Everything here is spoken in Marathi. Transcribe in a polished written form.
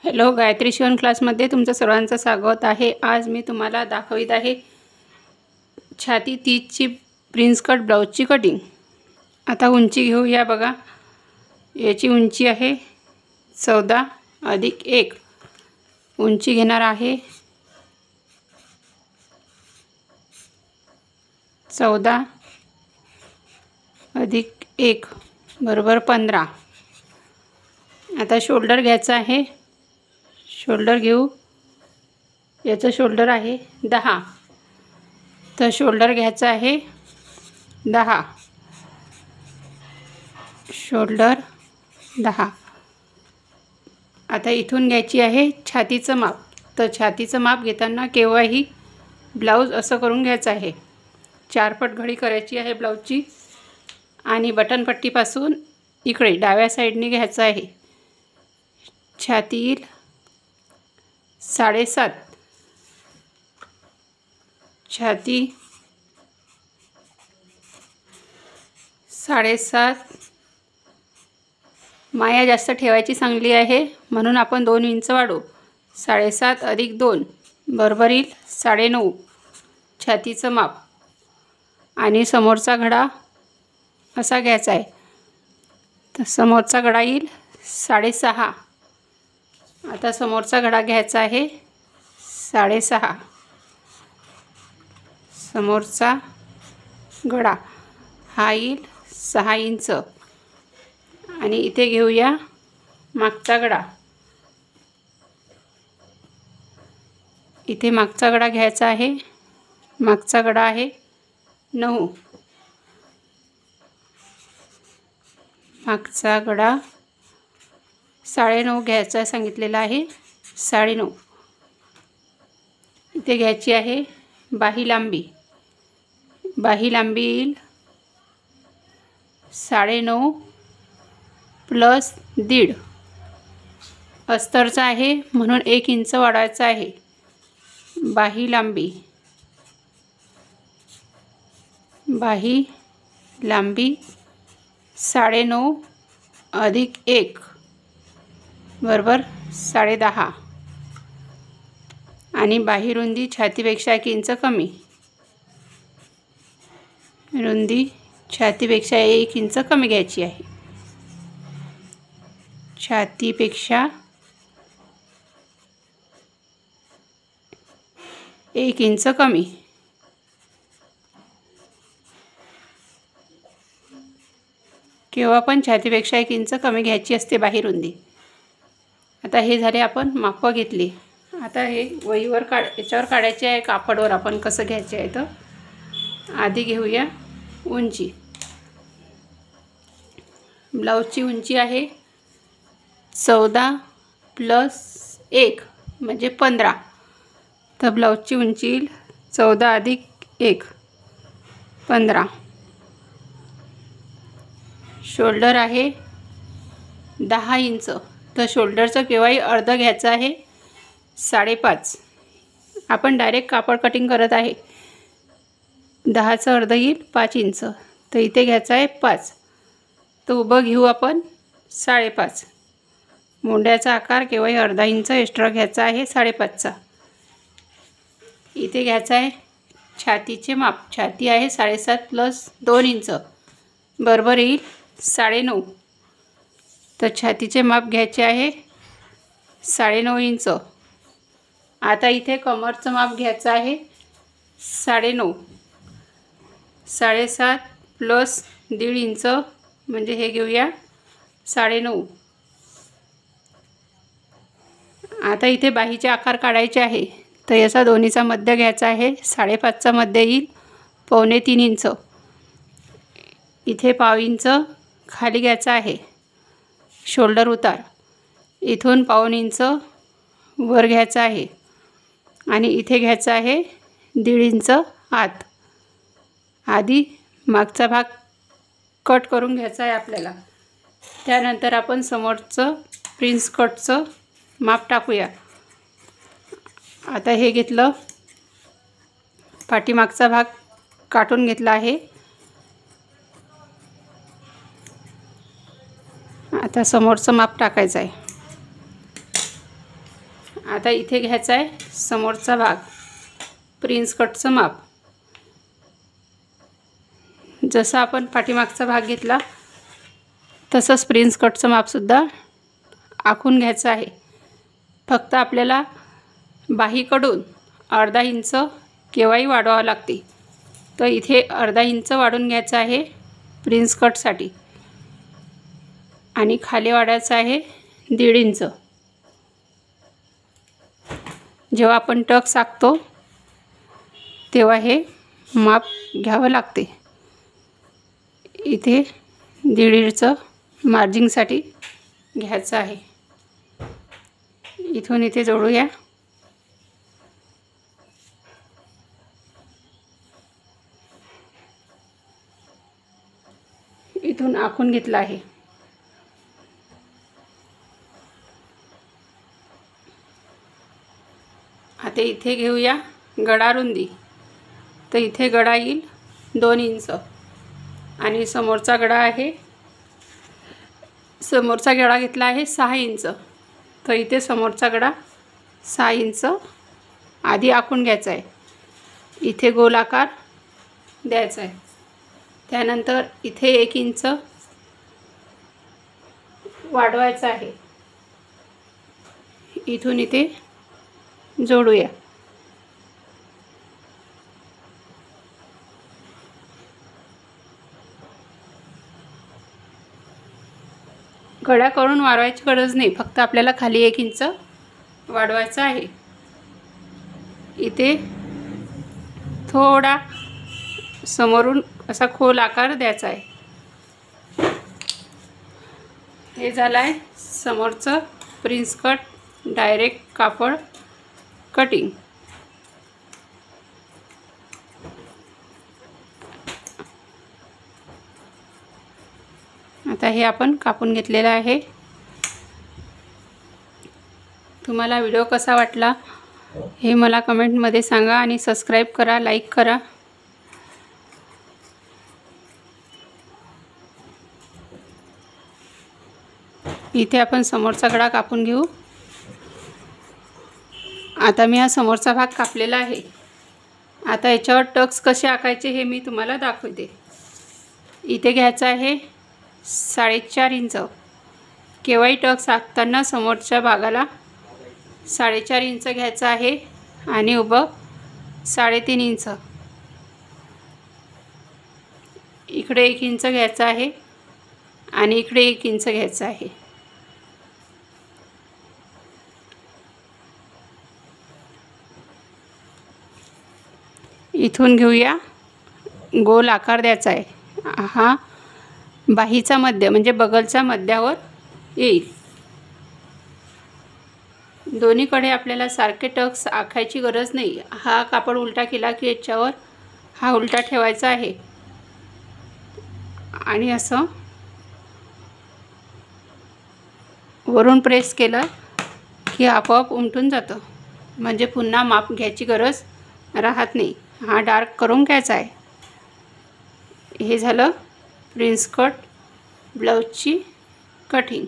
हॅलो, गायत्री शिवण क्लासमध्ये तुमचं सर्वांचं स्वागत आहे। आज मी तुम्हाला दाखवित आहे छाती 30ची प्रिन्स कट ब्लाउजची कटिंग। आता उंची घेऊया बघा। याची उंची आहे 14 + 1। उंची घेणार आहे 14 + 1 बरोबर 15। आता शोल्डर घ्यायचा आहे। शोल्डर घेऊ। याचं शोल्डर आहे 10, तर शोल्डर घ्यायचा आहे 10। शोल्डर 10। आता इथून घ्यायची आहे छातीचं माप। तर छातीचं माप घेताना केव्हाही ब्लाउज असं करून घ्यायचं आहे। 4 पट घडी करायची आहे ब्लाउजची आणि बटन पट्टीपासून इकडे डाव्या साईडने घ्यायचं आहे। छाती येईल 7.5। छाती 7.5। माया जास्त ठेवायची चांगली आहे म्हणून आपण 2 इंच वाढवू। 7.5 + 2 बरोबर येईल 9.5 छातीचं माप। आणि समोरचा घडा असा घ्यायचा आहे। तर समोरचा घडा येईल 6.5। आता समोरचा घडा घ्यायचा आहे 6.5। समोरचा घडा हा येईल 6 इंच। आणि इथे घेऊया मागचा घडा। इथे मागचा घडा घ्यायचा आहे। मागचा घडा आहे 9। मागचा घडा 9.5 घ्यायचा सांगितलेला आहे 9.5। इथे घ्यायची आहे बाही लांबी। बाही लांबी येईल 9.5 + 1.5। अस्तरचा आहे म्हणून 1 इंच वाढवायचा आहे। बाही लांबी 9.5 + 1 बरोबर 10.5। आणि बाही रुंदी छातीपेक्षा 1 इंच कमी। रुंदी छातीपेक्षा 1 इंच कमी घ्यायची आहे। छातीपेक्षा 1 इंच कमी। केव्हा पण छातीपेक्षा 1 इंच कमी घ्यायची असते बाही रुंदी। आता हे झाले आपण माप घेतली। आता हे वहीवर याच्यावर काढायचे आहे कापडवर आपण कसं घ्यायचे आहे। तर आधी घेऊया उंची। ब्लाउजची उंची आहे 14 + 1 म्हणजे 15। तर ब्लाउजची उंची येईल 14 + 1 15। शोल्डर आहे 10 इंच। तर शोल्डरचं केव्हाही अर्ध घ्यायचं आहे 5.5। आपण डायरेक्ट कापड कटिंग करत आहे। 10चं अर्ध येईल 5 इंच। तर इथे घ्यायचं आहे 5। तर उभं घेऊ आपण 5.5। मोंड्याचा आकार केव्हाही अर्धा इंच एक्स्ट्रा घ्यायचा आहे 5.5चा। इथे घ्यायचं आहे छातीचे माप। छाती आहे 7.5 + 2 इंच बरोबर येईल 9.5। तर छातीचे माप घ्यायचे आहे 9.5 इंच। आता इथे कमरचं माप घ्यायचं आहे 9.5। 7.5 + 1.5 इंच म्हणजे हे घेऊया 9.5। आता इथे बाहीचे आकार काढायचे आहे। तर याचा दोन्हीचा मध्य घ्यायचा आहे 5.5चा मध्य येईल 2.25 इंच। इथे 0.5 इंच खाली घ्यायचा आहे। शोल्डर उतार इथून 0.25 इंच वर घ्यायचा आहे आणि इथे घ्यायचा आहे 1.5 इंच आत। आधी मागचा भाग कट करून घ्यायचा आहे आपल्याला। त्यानंतर आपण समोरचं प्रिन्स कटचं माप टाकूया। आता हे घेतलं पाठीमागचा भाग काटून घेतला आहे। आता समोरचं माप टाकायचं आहे। आता इथे घ्यायचा आहे समोरचा भाग, प्रिन्स कटचं माप. जसं आपण पाठीमागचा भाग घेतला तसंच प्रिन्स कटचं मापसुद्धा आखून घ्यायचं आहे. फक्त आपल्याला बाहीकडून अर्धा इंच केव्हाही वाढवावं लागते. तर इथे अर्धा इंच वाढून घ्यायचं आहे प्रिन्स कटसाठी आणि खाली वाढायचं आहे 1.5 इंच. जेव्हा आपण टक्स आखतो तेव्हा हे माप घ्यावं लागते. इथे 1.5 इंच मार्जिंगसाठी घ्यायचं आहे. इथून इथे जोडूया. इथून आखून घेतलं आहे. आता इथे घेऊया गळा रुंदी. तर इथे गळा येईल 2 इंच आणि समोरचा गळा आहे, समोरचा गळा घेतला आहे 6 इंच. तर इथे समोरचा गळा 6 इंच आधी आखून घ्यायचा आहे. इथे गोल आकार द्यायचा आहे. त्यानंतर इथे 1 इंच वाढवायचा आहे. इथून इथे जोडूया. गळ्याकडून वाढवायची गरज नाही, फक्त आपल्याला खाली 1 इंच वाढवायचं आहे. इथे थोडा समोरून असा खोल आकार द्यायचा आहे. हे झालं आहे समोरचं प्रिन्स कट डायरेक्ट कापड कटिंग. आता हे आपण कापून घेतलेलं आहे. तुम्हाला व्हिडिओ कसा वाटला हे मला कमेंटमध्ये सांगा आणि सबस्क्राईब करा, लाईक करा. इथे आपण समोरचा गळा कापून घेऊ. आता मी हा समोरचा भाग कापलेला आहे. आता याच्यावर टक्स कसे आखायचे हे मी तुम्हाला दाखवते. इथे घ्यायचं आहे 4.5 इंच. केव्हाही टक्स आखताना समोरच्या भागाला 4.5 इंच घ्यायचं आहे आणि उभं 3.5 इंच. इकडे 1 इंच घ्यायचं आहे आणि इकडे 1 इंच घ्यायचं आहे. इथून घेऊया गोल आकार द्यायचा आहे. हा बाहीचा मध्य म्हणजे बगलच्या मध्यावर येईल. दोन्हीकडे आपल्याला सारखे टक्स आखायची गरज नाही. हा कापड उलटा केला की याच्यावर हा उलटा ठेवायचा आहे आणि असं वरून प्रेस केलं की आपोआप उमटून जातं. म्हणजे पुन्हा माप घ्यायची गरज राहत नाही. हा डार्क करून घ्यायचा आहे. हे झालं प्रिन्स कट ब्लाऊजची कटिंग.